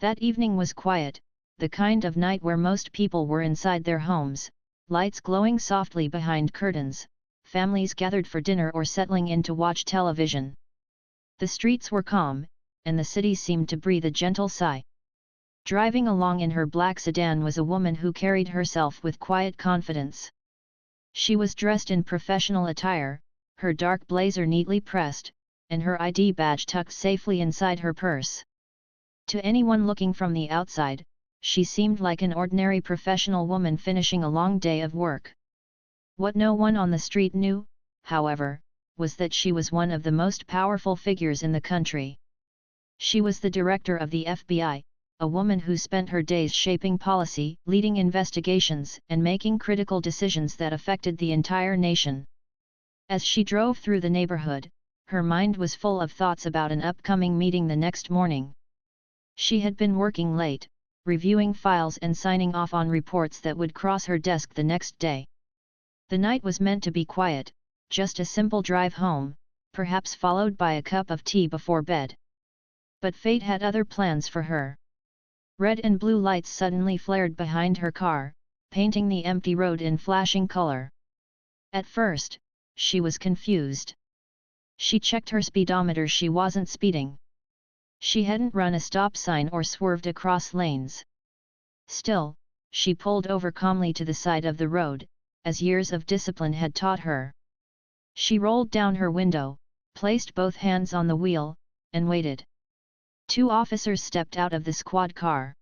That evening was quiet, the kind of night where most people were inside their homes, lights glowing softly behind curtains, families gathered for dinner or settling in to watch television. The streets were calm, and the city seemed to breathe a gentle sigh. Driving along in her black sedan was a woman who carried herself with quiet confidence. She was dressed in professional attire, her dark blazer neatly pressed, and her ID badge tucked safely inside her purse. To anyone looking from the outside, she seemed like an ordinary professional woman finishing a long day of work. What no one on the street knew, however, was that she was one of the most powerful figures in the country. She was the director of the FBI, a woman who spent her days shaping policy, leading investigations, and making critical decisions that affected the entire nation. As she drove through the neighborhood, her mind was full of thoughts about an upcoming meeting the next morning. She had been working late, reviewing files and signing off on reports that would cross her desk the next day. The night was meant to be quiet, just a simple drive home, perhaps followed by a cup of tea before bed. But fate had other plans for her. Red and blue lights suddenly flared behind her car, painting the empty road in flashing color. At first, she was confused. She checked her speedometer. She wasn't speeding. She hadn't run a stop sign or swerved across lanes. Still, she pulled over calmly to the side of the road, as years of discipline had taught her. She rolled down her window, placed both hands on the wheel, and waited. 2 officers stepped out of the squad car.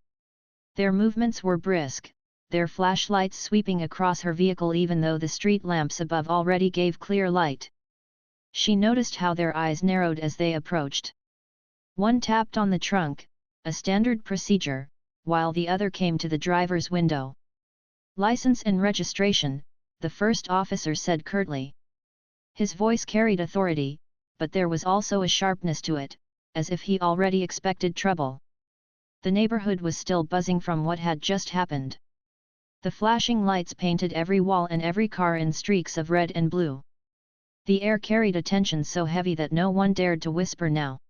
Their movements were brisk, their flashlights sweeping across her vehicle even though the street lamps above already gave clear light. She noticed how their eyes narrowed as they approached. One tapped on the trunk, a standard procedure, while the other came to the driver's window. "License and registration," the first officer said curtly. His voice carried authority, but there was also a sharpness to it, as if he already expected trouble. The neighborhood was still buzzing from what had just happened. The flashing lights painted every wall and every car in streaks of red and blue. The air carried a tension so heavy that no one dared to whisper now.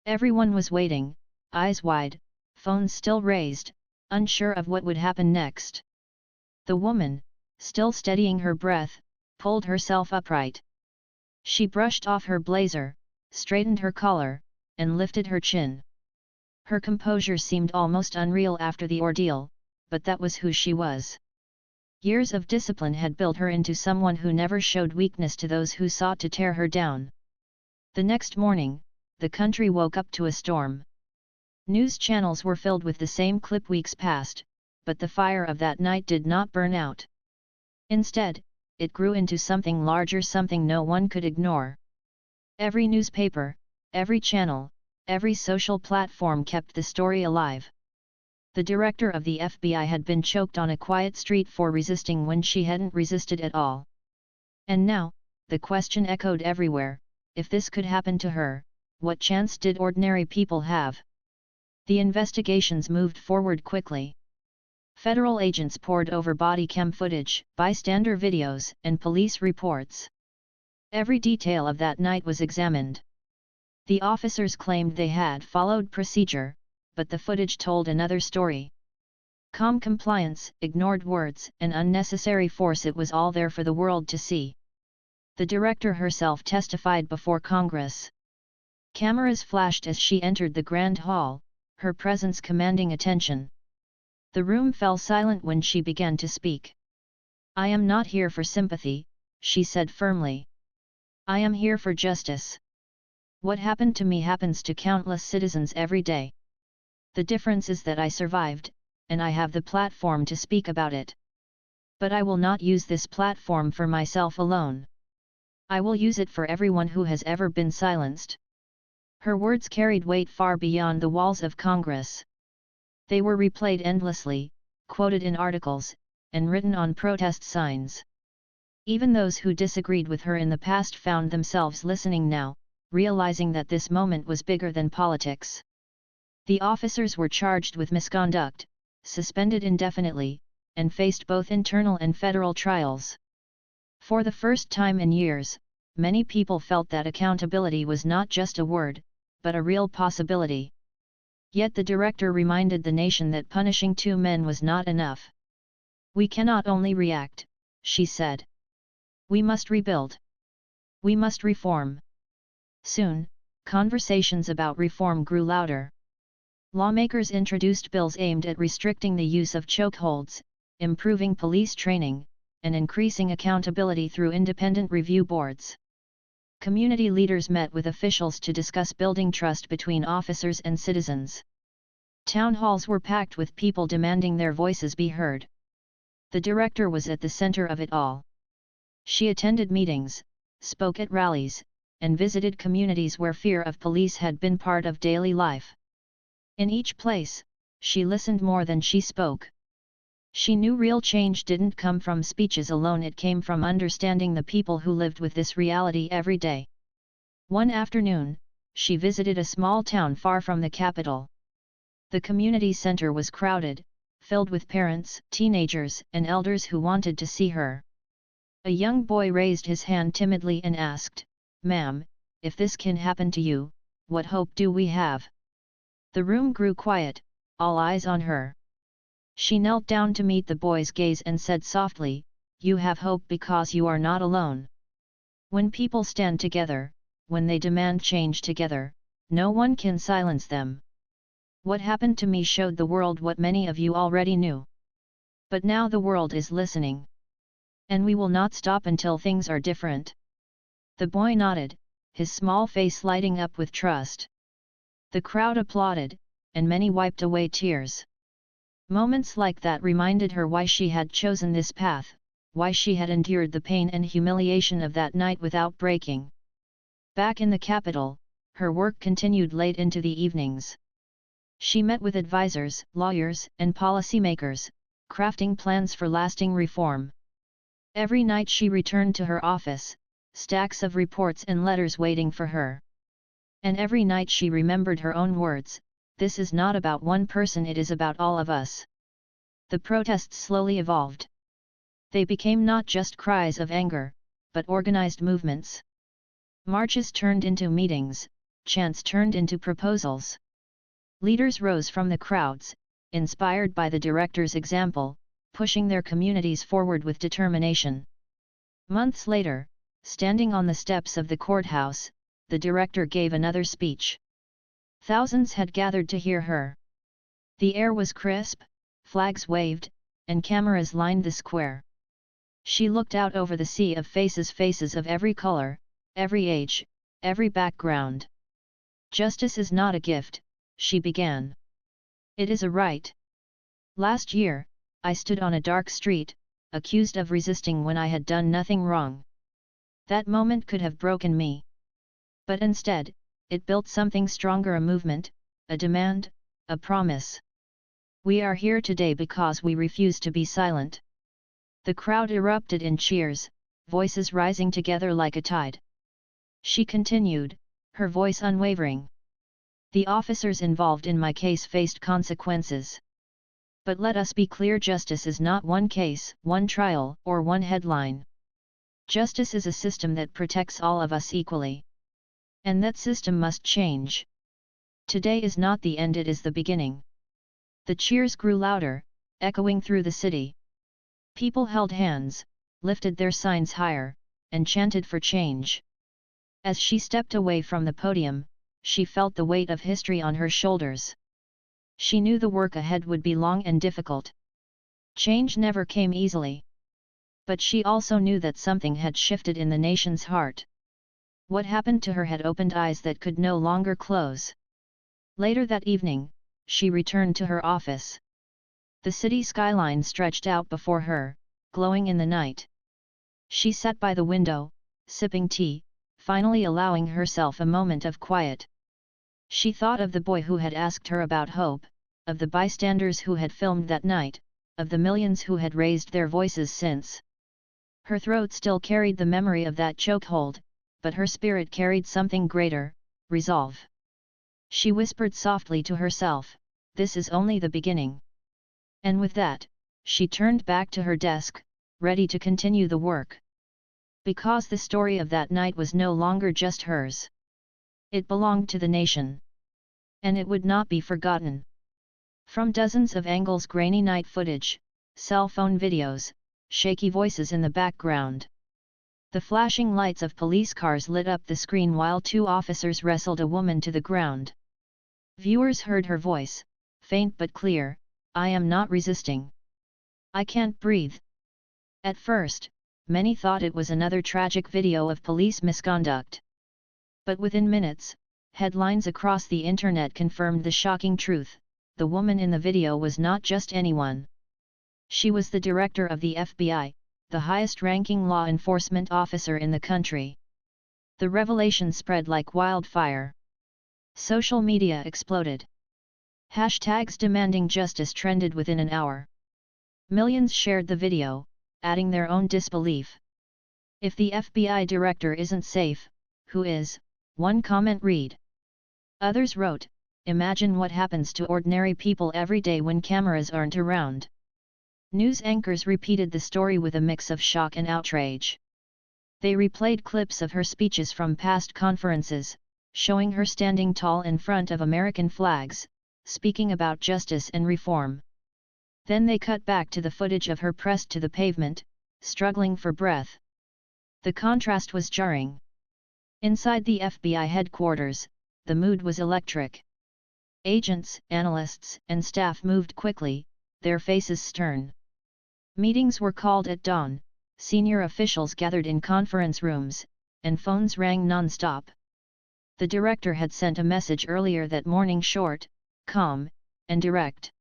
Everyone was waiting, eyes wide, phones still raised, unsure of what would happen next. The woman, still steadying her breath, pulled herself upright. She brushed off her blazer, straightened her collar, and lifted her chin. Her composure seemed almost unreal after the ordeal, but that was who she was. Years of discipline had built her into someone who never showed weakness to those who sought to tear her down. The next morning, the country woke up to a storm. News channels were filled with the same clip weeks past, but the fire of that night did not burn out. Instead, it grew into something larger, something no one could ignore. Every newspaper, every channel, every social platform kept the story alive. The director of the FBI had been choked on a quiet street for resisting when she hadn't resisted at all. And now, the question echoed everywhere: if this could happen to her, what chance did ordinary people have? The investigations moved forward quickly. Federal agents pored over body cam footage, bystander videos, and police reports. Every detail of that night was examined. The officers claimed they had followed procedure, but the footage told another story. Calm compliance, ignored words, and unnecessary force. It was all there for the world to see. The director herself testified before Congress. Cameras flashed as she entered the Grand Hall, her presence commanding attention. The room fell silent when she began to speak. "I am not here for sympathy," she said firmly. "I am here for justice. What happened to me happens to countless citizens every day. The difference is that I survived, and I have the platform to speak about it. But I will not use this platform for myself alone. I will use it for everyone who has ever been silenced." Her words carried weight far beyond the walls of Congress. They were replayed endlessly, quoted in articles, and written on protest signs. Even those who disagreed with her in the past found themselves listening now, realizing that this moment was bigger than politics. The officers were charged with misconduct, suspended indefinitely, and faced both internal and federal trials. For the first time in years, many people felt that accountability was not just a word, but a real possibility. Yet the director reminded the nation that punishing 2 men was not enough. "We cannot only react," she said. "We must rebuild. We must reform." Soon, conversations about reform grew louder. Lawmakers introduced bills aimed at restricting the use of chokeholds, improving police training, and increasing accountability through independent review boards. Community leaders met with officials to discuss building trust between officers and citizens. Town halls were packed with people demanding their voices be heard. The director was at the center of it all. She attended meetings, spoke at rallies, and visited communities where fear of police had been part of daily life. In each place, she listened more than she spoke. She knew real change didn't come from speeches alone, it came from understanding the people who lived with this reality every day. One afternoon, she visited a small town far from the capital. The community center was crowded, filled with parents, teenagers, and elders who wanted to see her. A young boy raised his hand timidly and asked, "Ma'am, if this can happen to you, what hope do we have?" The room grew quiet, all eyes on her. She knelt down to meet the boy's gaze and said softly, "You have hope because you are not alone. When people stand together, when they demand change together, no one can silence them. What happened to me showed the world what many of you already knew. But now the world is listening. And we will not stop until things are different." The boy nodded, his small face lighting up with trust. The crowd applauded, and many wiped away tears. Moments like that reminded her why she had chosen this path, why she had endured the pain and humiliation of that night without breaking. Back in the capital, her work continued late into the evenings. She met with advisors, lawyers, and policymakers, crafting plans for lasting reform. Every night she returned to her office, stacks of reports and letters waiting for her. And every night she remembered her own words, "This is not about one person, it is about all of us." The protests slowly evolved. They became not just cries of anger, but organized movements. Marches turned into meetings, chants turned into proposals. Leaders rose from the crowds, inspired by the director's example, pushing their communities forward with determination. Months later, standing on the steps of the courthouse, the director gave another speech. Thousands had gathered to hear her. The air was crisp, flags waved, and cameras lined the square. She looked out over the sea of faces of every color, every age, every background. "Justice is not a gift," she began. "It is a right. Last year, I stood on a dark street, accused of resisting when I had done nothing wrong. That moment could have broken me. But instead, it built something stronger, a movement, a demand, a promise. We are here today because we refuse to be silent." The crowd erupted in cheers, voices rising together like a tide. She continued, her voice unwavering. "The officers involved in my case faced consequences. But let us be clear, justice is not one case, one trial, or one headline. Justice is a system that protects all of us equally. And that system must change. Today is not the end, it is the beginning." The cheers grew louder, echoing through the city. People held hands, lifted their signs higher, and chanted for change. As she stepped away from the podium, she felt the weight of history on her shoulders. She knew the work ahead would be long and difficult. Change never came easily. But she also knew that something had shifted in the nation's heart. What happened to her had opened eyes that could no longer close. Later that evening, she returned to her office. The city skyline stretched out before her, glowing in the night. She sat by the window, sipping tea, finally allowing herself a moment of quiet. She thought of the boy who had asked her about hope, of the bystanders who had filmed that night, of the millions who had raised their voices since. Her throat still carried the memory of that chokehold, but her spirit carried something greater, resolve. She whispered softly to herself, "This is only the beginning." And with that, she turned back to her desk, ready to continue the work. Because the story of that night was no longer just hers. It belonged to the nation. And it would not be forgotten. From dozens of angles, grainy night footage, cell phone videos, shaky voices in the background. The flashing lights of police cars lit up the screen while two officers wrestled a woman to the ground. Viewers heard her voice, faint but clear, "I am not resisting. I can't breathe." At first, many thought it was another tragic video of police misconduct. But within minutes, headlines across the internet confirmed the shocking truth: the woman in the video was not just anyone. She was the director of the FBI, the highest-ranking law enforcement officer in the country. The revelation spread like wildfire. Social media exploded. Hashtags demanding justice trended within an hour. Millions shared the video, adding their own disbelief. "If the FBI director isn't safe, who is?" one comment read. Others wrote, "Imagine what happens to ordinary people every day when cameras aren't around." News anchors repeated the story with a mix of shock and outrage. They replayed clips of her speeches from past conferences, showing her standing tall in front of American flags, speaking about justice and reform. Then they cut back to the footage of her pressed to the pavement, struggling for breath. The contrast was jarring. Inside the FBI headquarters, the mood was electric. Agents, analysts, and staff moved quickly, their faces stern. Meetings were called at dawn, senior officials gathered in conference rooms, and phones rang non-stop. The director had sent a message earlier that morning, short, calm, and direct.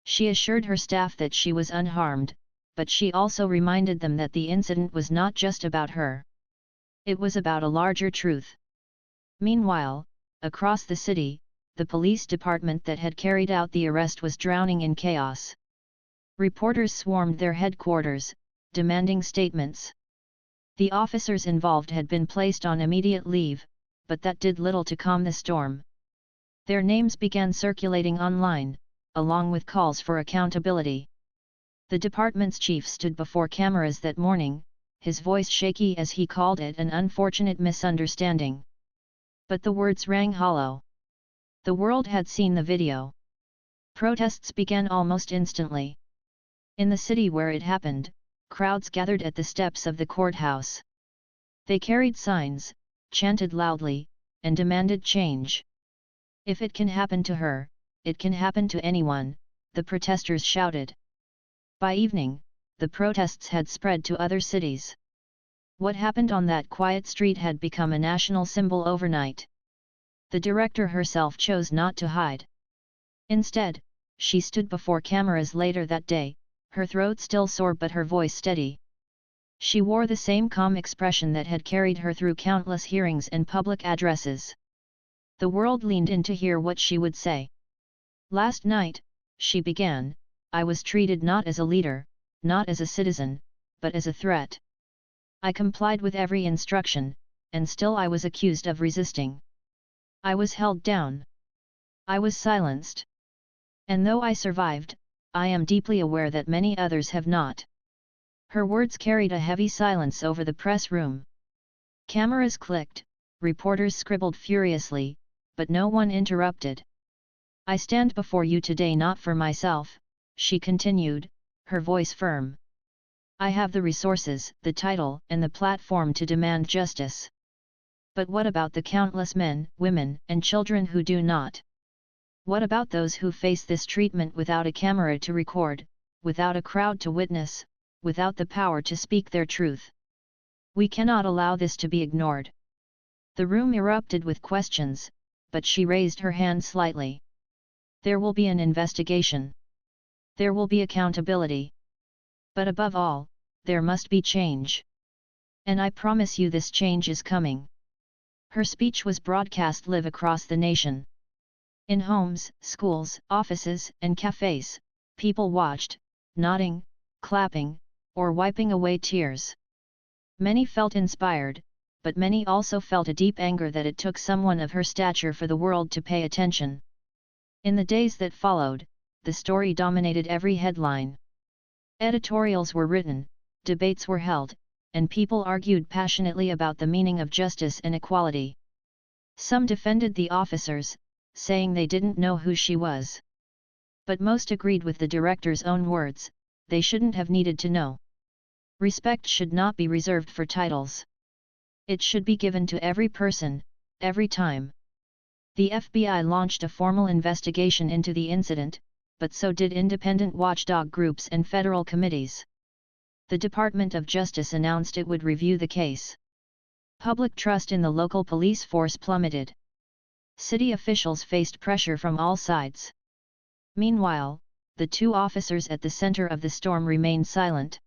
She assured her staff that she was unharmed, but she also reminded them that the incident was not just about her. It was about a larger truth. Meanwhile, across the city, the police department that had carried out the arrest was drowning in chaos. Reporters swarmed their headquarters, demanding statements. The officers involved had been placed on immediate leave, but that did little to calm the storm. Their names began circulating online, along with calls for accountability. The department's chief stood before cameras that morning, his voice shaky as he called it an unfortunate misunderstanding. But the words rang hollow. The world had seen the video. Protests began almost instantly. In the city where it happened, crowds gathered at the steps of the courthouse. They carried signs, chanted loudly, and demanded change. "If it can happen to her, it can happen to anyone," the protesters shouted. By evening, the protests had spread to other cities. What happened on that quiet street had become a national symbol overnight. The director herself chose not to hide. Instead, she stood before cameras later that day, her throat still sore but her voice steady. She wore the same calm expression that had carried her through countless hearings and public addresses. The world leaned in to hear what she would say. "Last night," she began, "I was treated not as a leader, not as a citizen, but as a threat. I complied with every instruction, and still I was accused of resisting. I was held down. I was silenced. And though I survived, I am deeply aware that many others have not." Her words carried a heavy silence over the press room. Cameras clicked, reporters scribbled furiously, but no one interrupted. "I stand before you today not for myself," she continued, her voice firm. "I have the resources, the title, and the platform to demand justice. But what about the countless men, women, and children who do not? What about those who face this treatment without a camera to record, without a crowd to witness, without the power to speak their truth? We cannot allow this to be ignored." The room erupted with questions, but she raised her hand slightly. "There will be an investigation. There will be accountability. But above all, there must be change. And I promise you this change is coming." Her speech was broadcast live across the nation. In homes, schools, offices, and cafes, people watched, nodding, clapping, or wiping away tears. Many felt inspired, but many also felt a deep anger that it took someone of her stature for the world to pay attention. In the days that followed, the story dominated every headline. Editorials were written, debates were held, and people argued passionately about the meaning of justice and equality. Some defended the officers, saying they didn't know who she was. But most agreed with the director's own words, they shouldn't have needed to know. Respect should not be reserved for titles. It should be given to every person, every time. The FBI launched a formal investigation into the incident, but so did independent watchdog groups and federal committees. The Department of Justice announced it would review the case. Public trust in the local police force plummeted. City officials faced pressure from all sides. Meanwhile, the two officers at the center of the storm remained silent.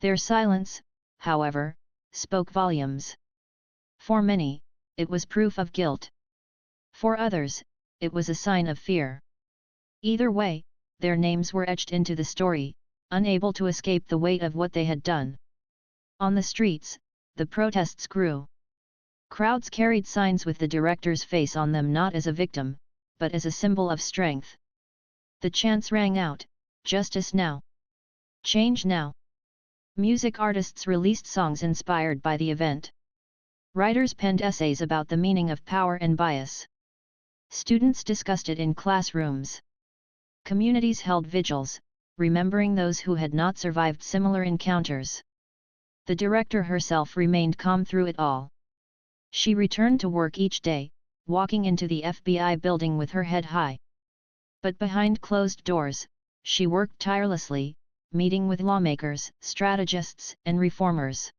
Their silence, however, spoke volumes. For many, it was proof of guilt. For others, it was a sign of fear. Either way, their names were etched into the story, unable to escape the weight of what they had done. On the streets, the protests grew. Crowds carried signs with the director's face on them, not as a victim, but as a symbol of strength. The chants rang out, "Justice now! Change now!" Music artists released songs inspired by the event. Writers penned essays about the meaning of power and bias. Students discussed it in classrooms. Communities held vigils, remembering those who had not survived similar encounters. The director herself remained calm through it all. She returned to work each day, walking into the FBI building with her head high. But behind closed doors, she worked tirelessly, meeting with lawmakers, strategists, and reformers.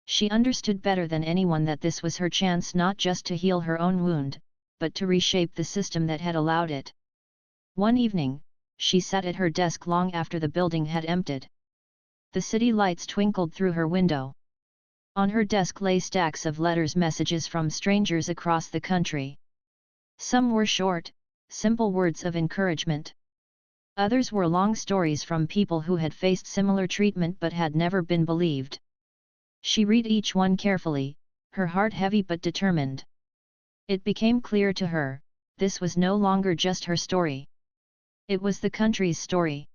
She understood better than anyone that this was her chance not just to heal her own wound, but to reshape the system that had allowed it. One evening, she sat at her desk long after the building had emptied. The city lights twinkled through her window. On her desk lay stacks of letters, messages from strangers across the country. Some were short, simple words of encouragement. Others were long stories from people who had faced similar treatment but had never been believed. She read each one carefully, her heart heavy but determined. It became clear to her, this was no longer just her story. It was the country's story.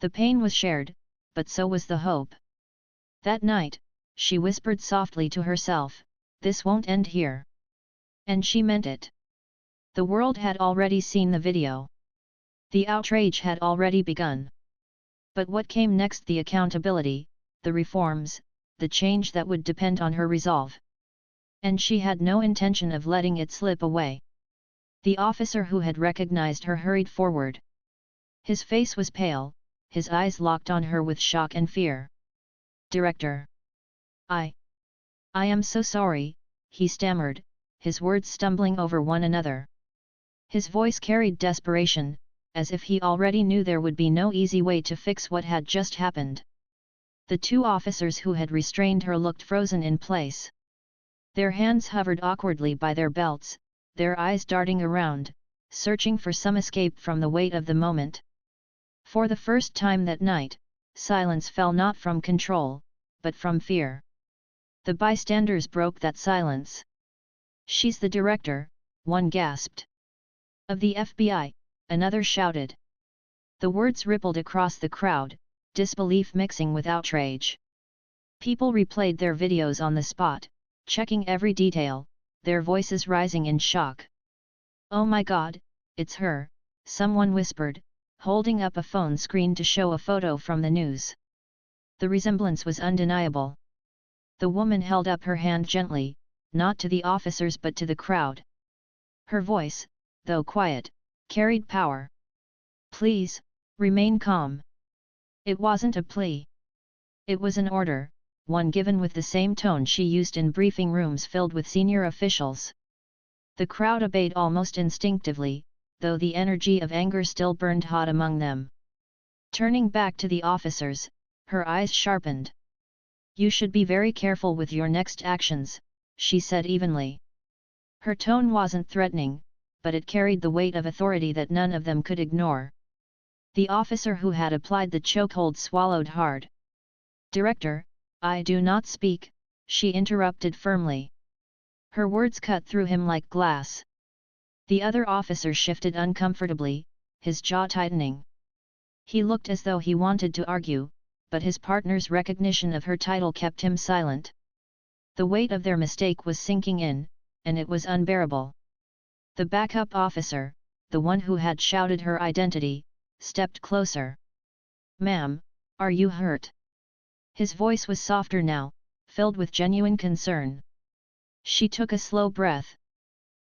The pain was shared, but so was the hope. That night, she whispered softly to herself, "This won't end here." And she meant it. The world had already seen the video. The outrage had already begun. But what came next? The accountability, the reforms, the change that would depend on her resolve. And she had no intention of letting it slip away. The officer who had recognized her hurried forward. His face was pale, his eyes locked on her with shock and fear. "Director. I am so sorry," he stammered, his words stumbling over one another. His voice carried desperation, as if he already knew there would be no easy way to fix what had just happened. The two officers who had restrained her looked frozen in place. Their hands hovered awkwardly by their belts, their eyes darting around, searching for some escape from the weight of the moment. For the first time that night, silence fell not from control, but from fear. The bystanders broke that silence. "She's the director," one gasped. "Of the FBI," another shouted. The words rippled across the crowd, disbelief mixing with outrage. People replayed their videos on the spot, checking every detail, their voices rising in shock. "Oh my God, it's her," someone whispered, holding up a phone screen to show a photo from the news. The resemblance was undeniable. The woman held up her hand gently, not to the officers but to the crowd. Her voice, though quiet, carried power. "Please, remain calm." It wasn't a plea. It was an order, one given with the same tone she used in briefing rooms filled with senior officials. The crowd obeyed almost instinctively, though the energy of anger still burned hot among them. Turning back to the officers, her eyes sharpened. "You should be very careful with your next actions," she said evenly. Her tone wasn't threatening, but it carried the weight of authority that none of them could ignore. The officer who had applied the chokehold swallowed hard. "Director, I do not speak," she interrupted firmly. Her words cut through him like glass. The other officer shifted uncomfortably, his jaw tightening. He looked as though he wanted to argue, but his partner's recognition of her title kept him silent. The weight of their mistake was sinking in, and it was unbearable. The backup officer, the one who had shouted her identity, stepped closer. "Ma'am, are you hurt?" His voice was softer now, filled with genuine concern. She took a slow breath.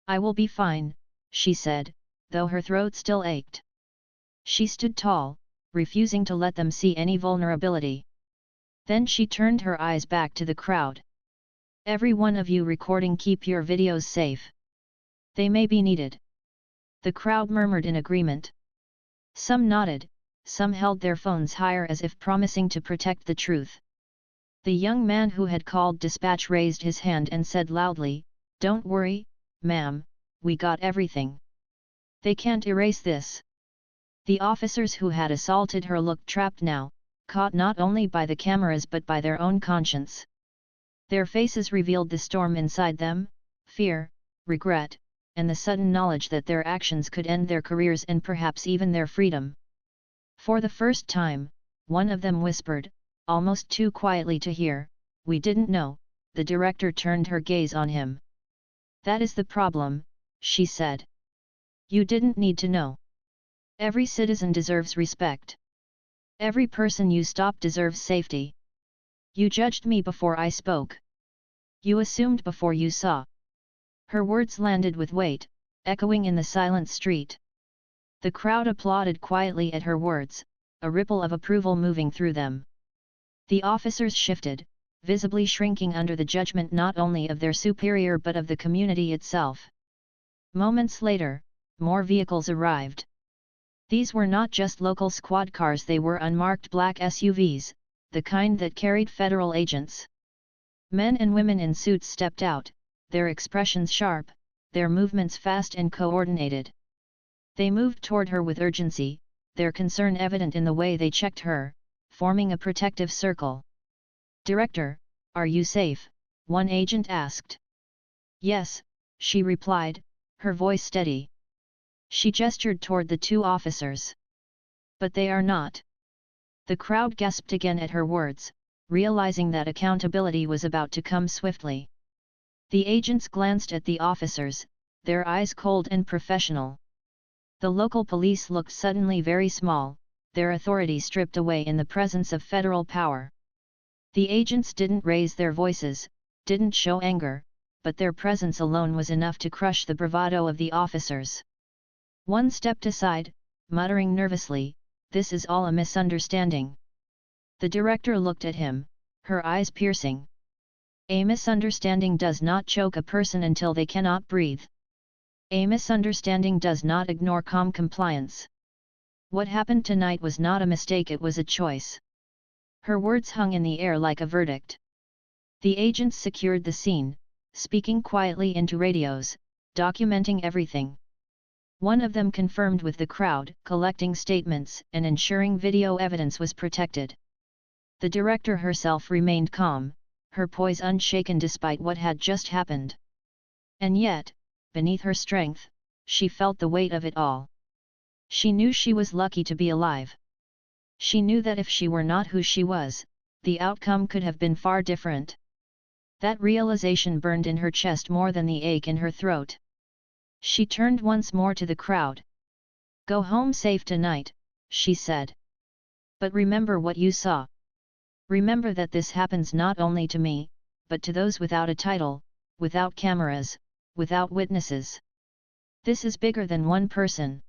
"I will be fine," she said, though her throat still ached. She stood tall, refusing to let them see any vulnerability. Then she turned her eyes back to the crowd. "Every one of you recording, keep your videos safe. They may be needed." The crowd murmured in agreement. Some nodded, some held their phones higher as if promising to protect the truth. The young man who had called dispatch raised his hand and said loudly, "Don't worry, ma'am, we got everything. They can't erase this." The officers who had assaulted her looked trapped now, caught not only by the cameras but by their own conscience. Their faces revealed the storm inside them: fear, regret, and the sudden knowledge that their actions could end their careers and perhaps even their freedom. For the first time, one of them whispered, almost too quietly to hear, "We didn't know." The director turned her gaze on him. "That is the problem," she said. "You didn't need to know. Every citizen deserves respect. Every person you stop deserves safety. You judged me before I spoke. You assumed before you saw." Her words landed with weight, echoing in the silent street. The crowd applauded quietly at her words, a ripple of approval moving through them. The officers shifted, visibly shrinking under the judgment not only of their superior but of the community itself. Moments later, more vehicles arrived. These were not just local squad cars, they were unmarked black SUVs, the kind that carried federal agents. Men and women in suits stepped out, their expressions sharp, their movements fast and coordinated. They moved toward her with urgency, their concern evident in the way they checked her, forming a protective circle. "Director, are you safe?" one agent asked. "Yes," she replied, her voice steady. She gestured toward the two officers. "But they are not." The crowd gasped again at her words, realizing that accountability was about to come swiftly. The agents glanced at the officers, their eyes cold and professional. The local police looked suddenly very small, their authority stripped away in the presence of federal power. The agents didn't raise their voices, didn't show anger, but their presence alone was enough to crush the bravado of the officers. One stepped aside, muttering nervously, "This is all a misunderstanding." The director looked at him, her eyes piercing. "A misunderstanding does not choke a person until they cannot breathe. A misunderstanding does not ignore calm compliance. What happened tonight was not a mistake, it was a choice." Her words hung in the air like a verdict. The agents secured the scene, speaking quietly into radios, documenting everything. One of them confirmed with the crowd, collecting statements and ensuring video evidence was protected. The director herself remained calm, her poise unshaken despite what had just happened. And yet, beneath her strength, she felt the weight of it all. She knew she was lucky to be alive. She knew that if she were not who she was, the outcome could have been far different. That realization burned in her chest more than the ache in her throat. She turned once more to the crowd. "Go home safe tonight," she said. "But remember what you saw. Remember that this happens not only to me, but to those without a title, without cameras, without witnesses. This is bigger than one person.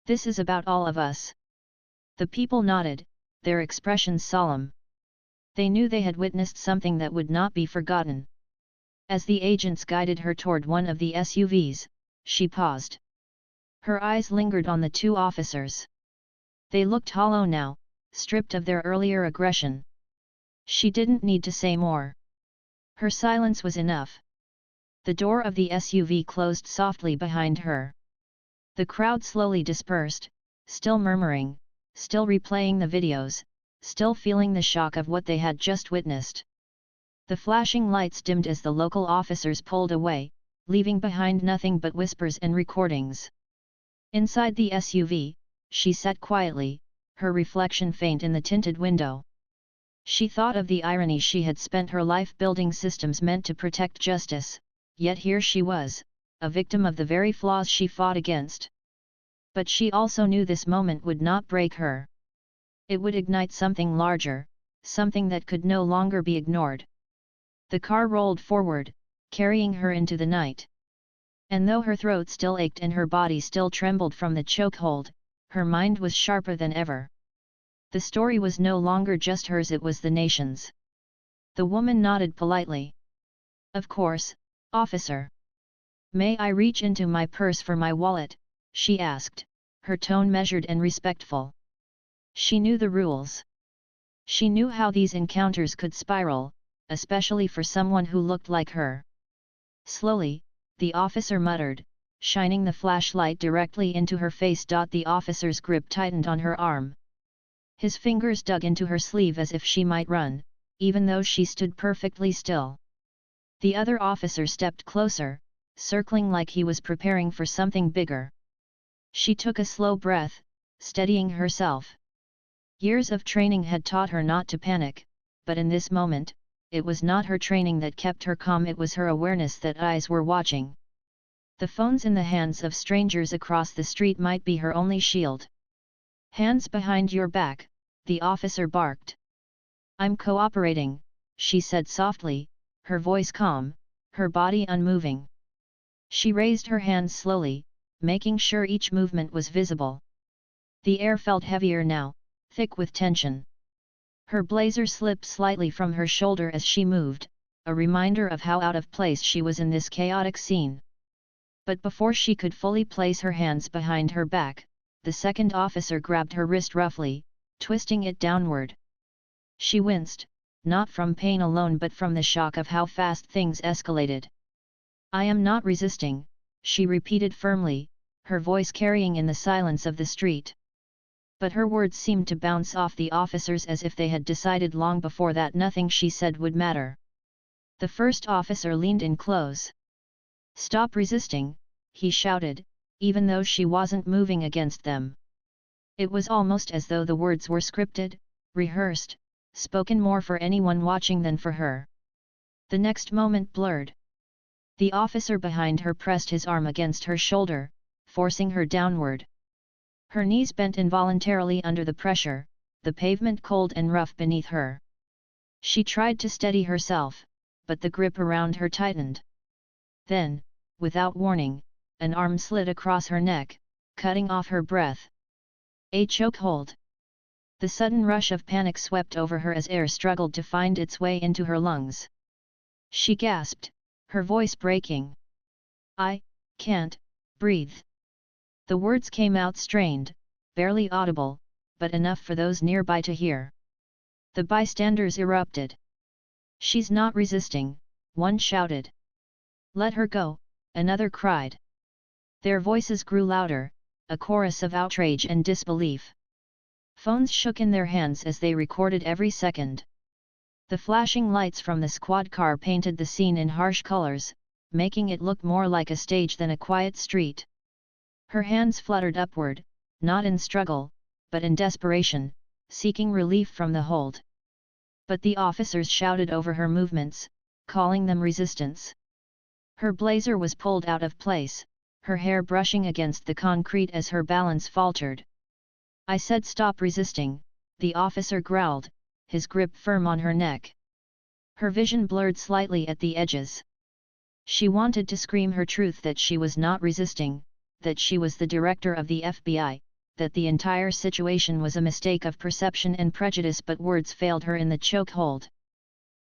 This is about all of us." The people nodded, their expressions solemn. They knew they had witnessed something that would not be forgotten. As the agents guided her toward one of the SUVs, she paused. Her eyes lingered on the two officers. They looked hollow now, stripped of their earlier aggression. She didn't need to say more. Her silence was enough. The door of the SUV closed softly behind her. The crowd slowly dispersed, still murmuring, still replaying the videos, still feeling the shock of what they had just witnessed. The flashing lights dimmed as the local officers pulled away, leaving behind nothing but whispers and recordings. Inside the SUV, she sat quietly, her reflection faint in the tinted window. She thought of the irony: she had spent her life building systems meant to protect justice, yet here she was, a victim of the very flaws she fought against. But she also knew this moment would not break her. It would ignite something larger, something that could no longer be ignored. The car rolled forward, carrying her into the night. And though her throat still ached and her body still trembled from the chokehold, her mind was sharper than ever. The story was no longer just hers, it was the nation's. The woman nodded politely. "Of course, officer. May I reach into my purse for my wallet?" she asked, her tone measured and respectful. She knew the rules. She knew how these encounters could spiral, especially for someone who looked like her. Slowly, the officer muttered, shining the flashlight directly into her face. The officer's grip tightened on her arm. His fingers dug into her sleeve as if she might run, even though she stood perfectly still. The other officer stepped closer, circling like he was preparing for something bigger. She took a slow breath, steadying herself. Years of training had taught her not to panic, but in this moment, it was not her training that kept her calm, it was her awareness that eyes were watching. The phones in the hands of strangers across the street might be her only shield. "Hands behind your back," the officer barked. "I'm cooperating," she said softly, her voice calm, her body unmoving. She raised her hands slowly, making sure each movement was visible. The air felt heavier now, thick with tension. Her blazer slipped slightly from her shoulder as she moved, a reminder of how out of place she was in this chaotic scene. But before she could fully place her hands behind her back, the second officer grabbed her wrist roughly, twisting it downward. She winced, not from pain alone but from the shock of how fast things escalated. "I am not resisting," she repeated firmly, her voice carrying in the silence of the street. But her words seemed to bounce off the officers as if they had decided long before that nothing she said would matter. The first officer leaned in close. "Stop resisting," he shouted, even though she wasn't moving against them. It was almost as though the words were scripted, rehearsed, spoken more for anyone watching than for her. The next moment blurred. The officer behind her pressed his arm against her shoulder, forcing her downward. Her knees bent involuntarily under the pressure, the pavement cold and rough beneath her. She tried to steady herself, but the grip around her tightened. Then, without warning, an arm slid across her neck, cutting off her breath. A chokehold. The sudden rush of panic swept over her as air struggled to find its way into her lungs. She gasped, her voice breaking. "I can't breathe." The words came out strained, barely audible, but enough for those nearby to hear. The bystanders erupted. "She's not resisting," one shouted. "Let her go," another cried. Their voices grew louder, a chorus of outrage and disbelief. Phones shook in their hands as they recorded every second. The flashing lights from the squad car painted the scene in harsh colors, making it look more like a stage than a quiet street. Her hands fluttered upward, not in struggle, but in desperation, seeking relief from the hold. But the officers shouted over her movements, calling them resistance. Her blazer was pulled out of place, her hair brushing against the concrete as her balance faltered. "I said stop resisting," the officer growled, his grip firm on her neck. Her vision blurred slightly at the edges. She wanted to scream her truth that she was not resisting, that she was the director of the FBI, that the entire situation was a mistake of perception and prejudice, but words failed her in the chokehold.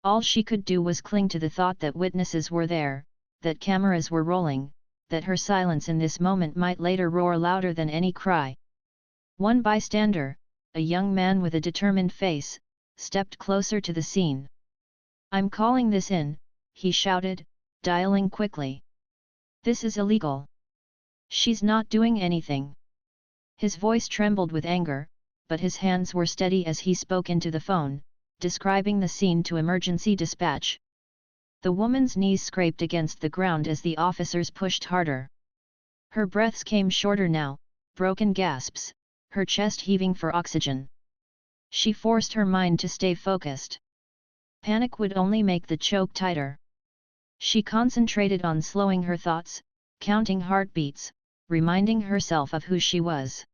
All she could do was cling to the thought that witnesses were there, that cameras were rolling, that her silence in this moment might later roar louder than any cry. One bystander, a young man with a determined face, stepped closer to the scene. "I'm calling this in," he shouted, dialing quickly. "This is illegal. She's not doing anything." His voice trembled with anger, but his hands were steady as he spoke into the phone, describing the scene to emergency dispatch. The woman's knees scraped against the ground as the officers pushed harder. Her breaths came shorter now, broken gasps, her chest heaving for oxygen. She forced her mind to stay focused. Panic would only make the choke tighter. She concentrated on slowing her thoughts, counting heartbeats, reminding herself of who she was.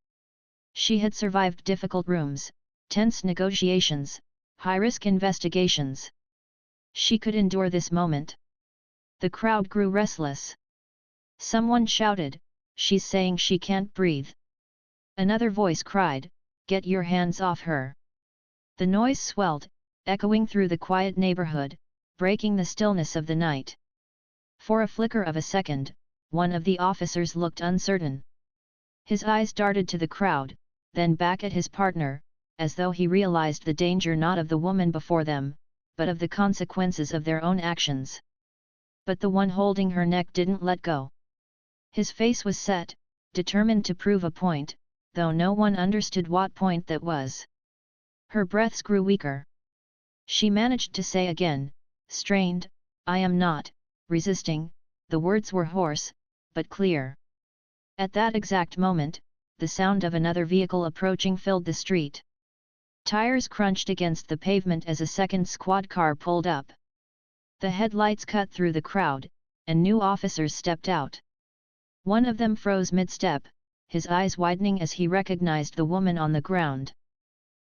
She had survived difficult rooms, tense negotiations, high-risk investigations. She could endure this moment. The crowd grew restless. Someone shouted, "She's saying she can't breathe." Another voice cried, "Get your hands off her." The noise swelled, echoing through the quiet neighborhood, breaking the stillness of the night. For a flicker of a second, one of the officers looked uncertain. His eyes darted to the crowd, then back at his partner, as though he realized the danger not of the woman before them, but of the consequences of their own actions. But the one holding her neck didn't let go. His face was set, determined to prove a point, though no one understood what point that was. Her breaths grew weaker. She managed to say again, strained, "I am not resisting." The words were hoarse, but clear. At that exact moment, the sound of another vehicle approaching filled the street. Tires crunched against the pavement as a second squad car pulled up. The headlights cut through the crowd, and new officers stepped out. One of them froze mid-step, his eyes widening as he recognized the woman on the ground.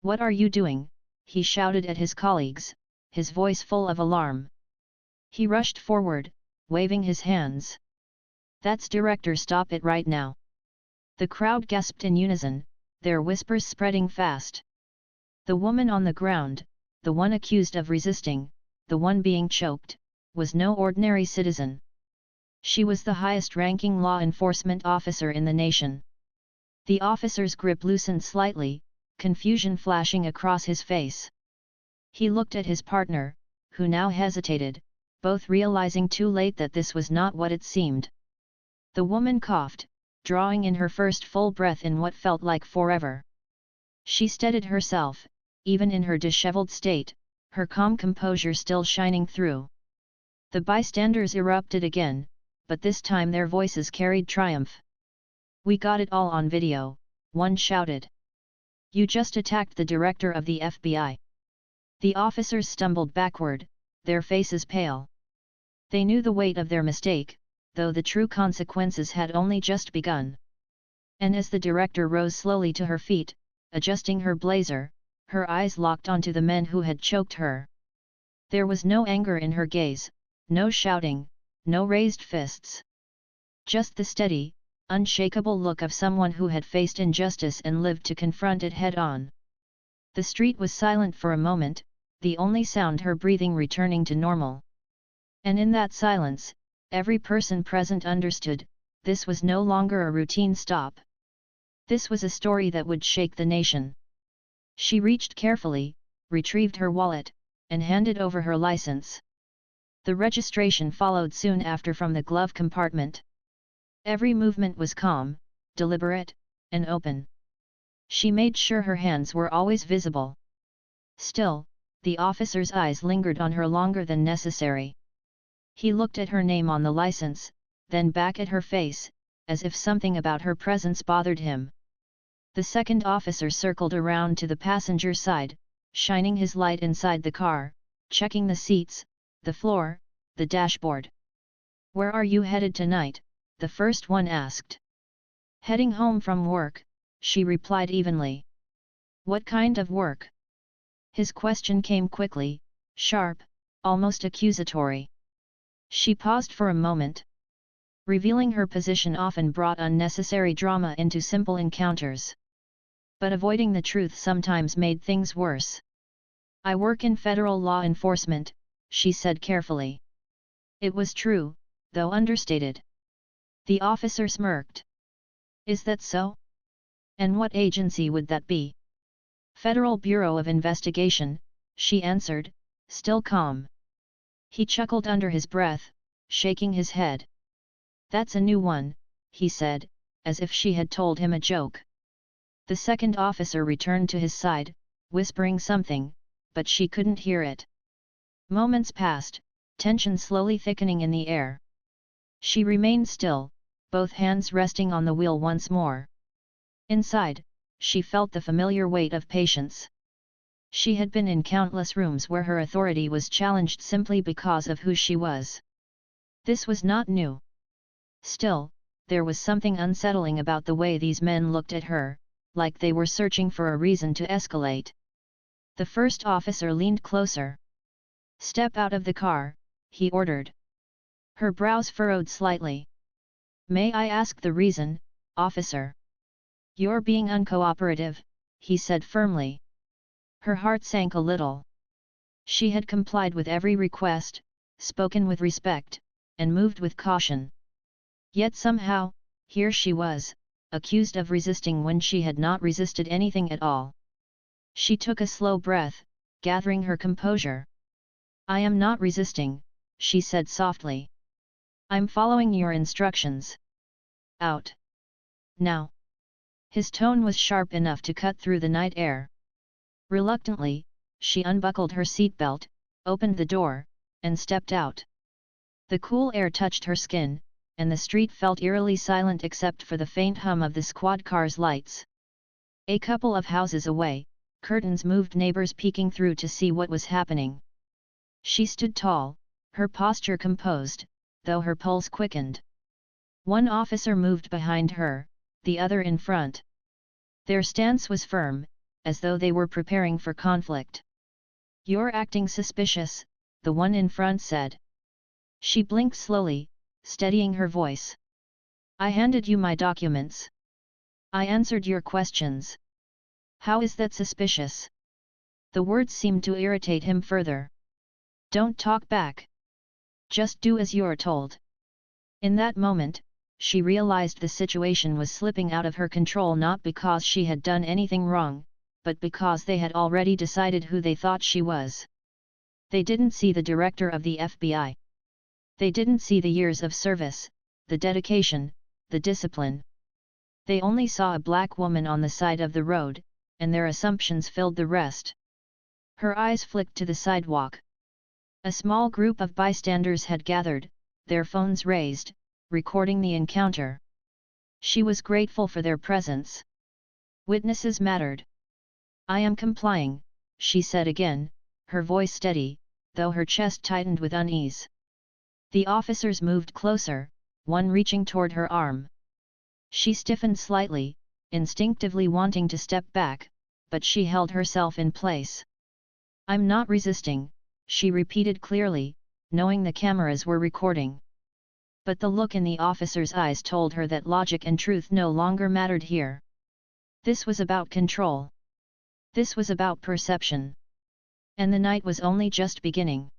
"What are you doing?" he shouted at his colleagues, his voice full of alarm. He rushed forward, waving his hands. "That's Director, stop it right now." The crowd gasped in unison, their whispers spreading fast. The woman on the ground, the one accused of resisting, the one being choked, was no ordinary citizen. She was the highest-ranking law enforcement officer in the nation. The officer's grip loosened slightly, confusion flashing across his face. He looked at his partner, who now hesitated, both realizing too late that this was not what it seemed. The woman coughed, drawing in her first full breath in what felt like forever. She steadied herself, even in her disheveled state, her calm composure still shining through. The bystanders erupted again, but this time their voices carried triumph. "We got it all on video," one shouted. "You just attacked the director of the FBI." The officers stumbled backward, their faces pale. They knew the weight of their mistake, though the true consequences had only just begun. And as the director rose slowly to her feet, adjusting her blazer, her eyes locked onto the men who had choked her. There was no anger in her gaze, no shouting, no raised fists. Just the steady, unshakable look of someone who had faced injustice and lived to confront it head-on. The street was silent for a moment, the only sound her breathing returning to normal. And in that silence, every person present understood, this was no longer a routine stop. This was a story that would shake the nation. She reached carefully, retrieved her wallet, and handed over her license. The registration followed soon after from the glove compartment. Every movement was calm, deliberate, and open. She made sure her hands were always visible. Still, the officer's eyes lingered on her longer than necessary. He looked at her name on the license, then back at her face, as if something about her presence bothered him. The second officer circled around to the passenger side, shining his light inside the car, checking the seats, the floor, the dashboard. "Where are you headed tonight?" the first one asked. "Heading home from work," she replied evenly. "What kind of work?" His question came quickly, sharp, almost accusatory. She paused for a moment. Revealing her position often brought unnecessary drama into simple encounters. But avoiding the truth sometimes made things worse. "I work in federal law enforcement," she said carefully. It was true, though understated. The officer smirked. "Is that so? And what agency would that be?" "Federal Bureau of Investigation," she answered, still calm. He chuckled under his breath, shaking his head. "That's a new one," he said, as if she had told him a joke. The second officer returned to his side, whispering something, but she couldn't hear it. Moments passed, tension slowly thickening in the air. She remained still, both hands resting on the wheel once more. Inside, she felt the familiar weight of patience. She had been in countless rooms where her authority was challenged simply because of who she was. This was not new. Still, there was something unsettling about the way these men looked at her, like they were searching for a reason to escalate. The first officer leaned closer. "Step out of the car," he ordered. Her brows furrowed slightly. "May I ask the reason, officer?" "You're being uncooperative," he said firmly. Her heart sank a little. She had complied with every request, spoken with respect, and moved with caution. Yet somehow, here she was, accused of resisting when she had not resisted anything at all. She took a slow breath, gathering her composure. "I am not resisting," she said softly. "I'm following your instructions. Out. Now." His tone was sharp enough to cut through the night air. Reluctantly, she unbuckled her seatbelt, opened the door, and stepped out. The cool air touched her skin, and the street felt eerily silent except for the faint hum of the squad car's lights. A couple of houses away, curtains moved, neighbors peeking through to see what was happening. She stood tall, her posture composed, though her pulse quickened. One officer moved behind her, the other in front. Their stance was firm, as though they were preparing for conflict. "You're acting suspicious," the one in front said. She blinked slowly, steadying her voice. "I handed you my documents. I answered your questions. How is that suspicious?" The words seemed to irritate him further. "Don't talk back. Just do as you're told." In that moment, she realized the situation was slipping out of her control, not because she had done anything wrong, but because they had already decided who they thought she was. They didn't see the director of the FBI. They didn't see the years of service, the dedication, the discipline. They only saw a black woman on the side of the road, and their assumptions filled the rest. Her eyes flicked to the sidewalk. A small group of bystanders had gathered, their phones raised, recording the encounter. She was grateful for their presence. Witnesses mattered. "I am complying," she said again, her voice steady, though her chest tightened with unease. The officers moved closer, one reaching toward her arm. She stiffened slightly, instinctively wanting to step back, but she held herself in place. "I'm not resisting," she repeated clearly, knowing the cameras were recording. But the look in the officer's eyes told her that logic and truth no longer mattered here. This was about control. This was about perception. And the night was only just beginning.